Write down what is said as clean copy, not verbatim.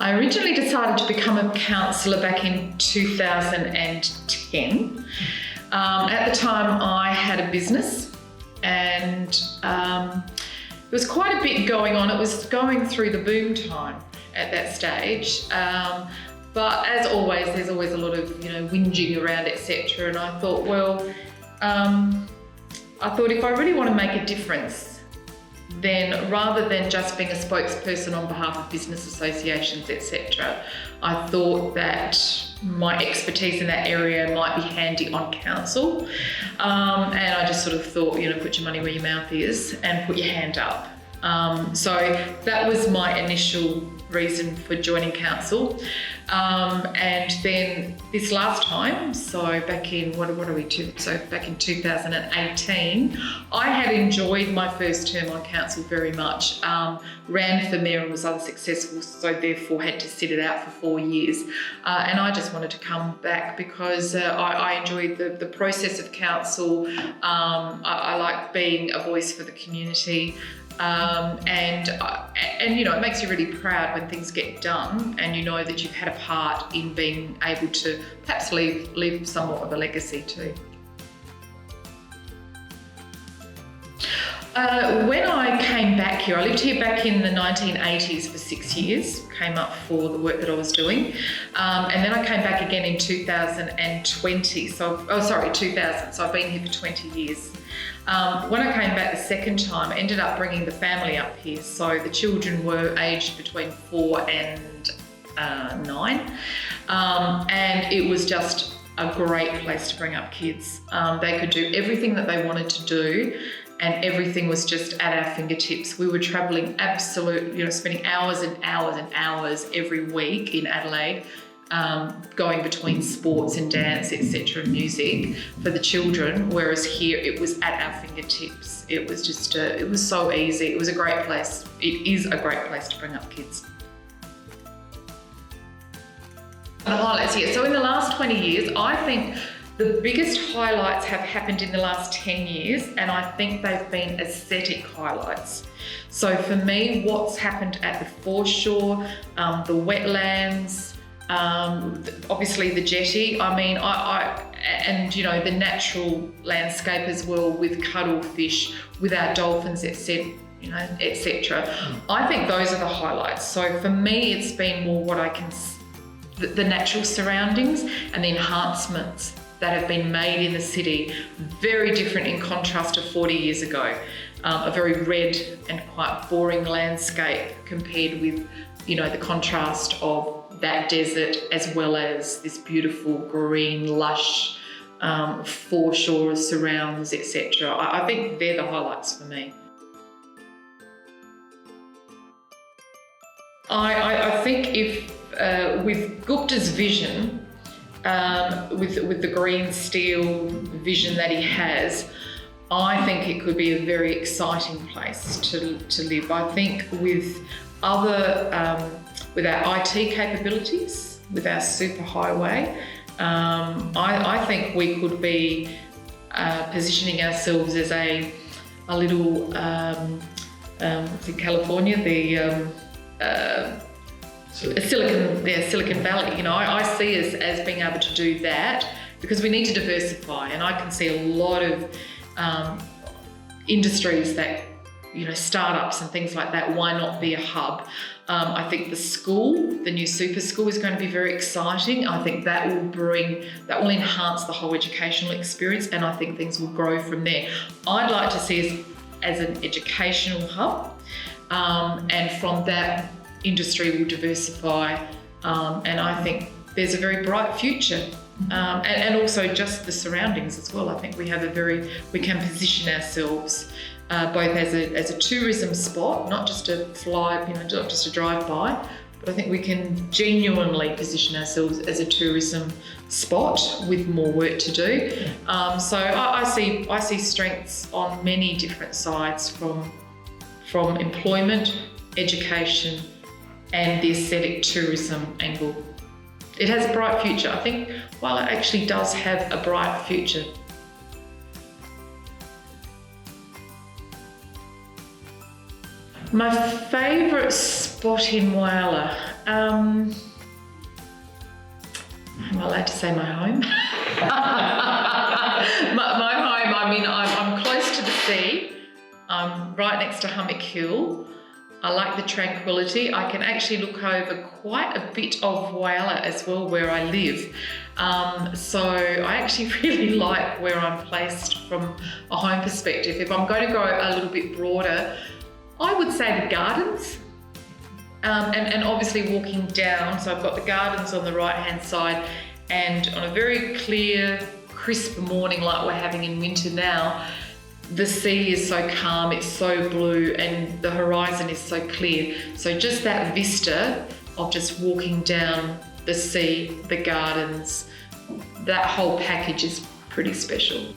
I originally decided to become a councillor back in 2010. At the time, I had a business, and there was quite a bit going on. It was going through the boom time at that stage. But as always, there's always a lot of, whinging around, etc. And I thought, if I really want to make a difference, then rather than just being a spokesperson on behalf of business associations, etc., I thought that my expertise in that area might be handy on council. And I just sort of thought, put your money where your mouth is and put your hand up. So that was my initial reason for joining council. And then this last time, so back in, back in 2018, I had enjoyed my first term on council very much, ran for mayor and was unsuccessful, so therefore had to sit it out for 4 years. And I just wanted to come back because I enjoyed the process of council. I like being a voice for the community. And it makes you really proud when things get done and you know that you've had a part in being able to perhaps leave somewhat of a legacy too. When I came back here, I lived here back in the 1980s for 6 years, came up for the work that I was doing. And then I came back again in 2020, 2000, so I've been here for 20 years. When I came back the second time, I ended up bringing the family up here. So the children were aged between 4 and 9. And it was just a great place to bring up kids. They could do everything that they wanted to do, and everything was just at our fingertips. We were travelling spending hours and hours and hours every week in Adelaide, going between sports and dance, etc., and music for the children, whereas here it was at our fingertips. It was just, it was so easy. It was a great place. It is a great place to bring up kids. The highlights here. So in the last 20 years, I think the biggest highlights have happened in the last 10 years, and I think they've been aesthetic highlights. So for me, what's happened at the foreshore, the wetlands, obviously the jetty, and the natural landscape as well with cuttlefish, with our dolphins, etc. I think those are the highlights. So for me, it's been more the natural surroundings and the enhancements that have been made in the city, very different in contrast to 40 years ago. A very red and quite boring landscape compared with, the contrast of that desert as well as this beautiful green, lush foreshore surrounds, etc. I think they're the highlights for me. I think if with Gupta's vision, with the green steel vision that he has, I think it could be a very exciting place to live. I think with with our IT capabilities, with our superhighway, I think we could be positioning ourselves as a little, in California, Silicon Valley. I see us as being able to do that because we need to diversify, and I can see a lot of industries that, startups and things like that. Why not be a hub? I think the new super school is going to be very exciting. I think that will enhance the whole educational experience, and I think things will grow from there. I'd like to see us as an educational hub, and from that, industry will diversify, and I think there's a very bright future, and also just the surroundings as well. I think we can position ourselves both as a tourism spot, not just a not just a drive-by, but I think we can genuinely position ourselves as a tourism spot with more work to do. So I see strengths on many different sides, from employment, education, and the aesthetic tourism angle. It has a bright future. I think Whyalla actually does have a bright future. My favourite spot in Whyalla, Am I allowed to say my home? my home, I mean, I'm close to the sea. I'm right next to Hummock Hill. I like the tranquility. I can actually look over quite a bit of Whyalla as well, where I live. So I actually really like where I'm placed from a home perspective. If I'm going to go a little bit broader, I would say the gardens. And obviously walking down, so I've got the gardens on the right-hand side, and on a very clear, crisp morning like we're having in winter now, the sea is so calm, it's so blue, and the horizon is so clear. So just that vista of just walking down the sea, the gardens, that whole package is pretty special.